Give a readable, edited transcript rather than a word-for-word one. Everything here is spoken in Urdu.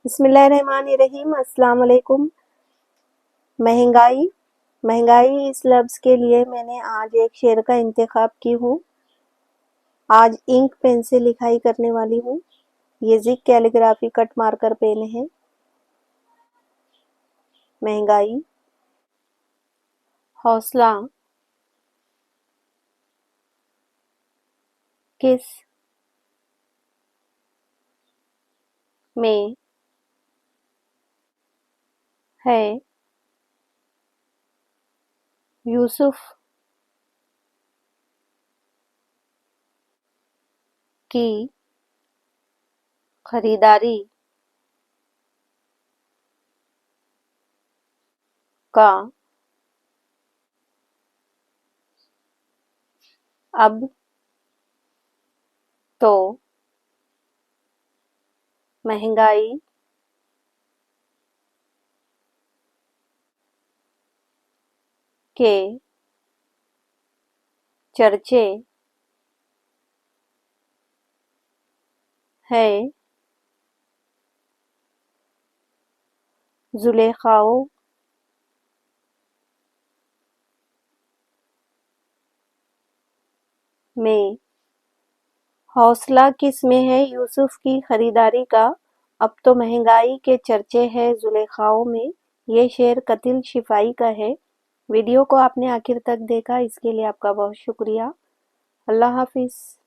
بسم اللہ الرحمن الرحیم۔ السلام علیکم۔ مہنگائی اس لفظ کے لیے میں نے آج ایک شعر کا انتخاب کی ہوں۔ آج انک پین سے لکھائی کرنے والی ہوں۔ یہ زگ کیلیگرافی کٹ مارکر پین ہے۔ مہنگائی، حوصلہ کس میں ہے یوسف کی خریداری کا اب تو مہنگائی کے چرچے ہے زلیخاؤں میں۔ حوصلہ کس میں ہے یوسف کی خریداری کا، اب تو مہنگائی کے چرچے ہے زلیخاؤں میں۔ یہ شعر قتل شفائی کا ہے۔ ویڈیو کو آپ نے آخر تک دیکھا، اس کے لیے آپ کا بہت شکریہ۔ اللہ حافظ۔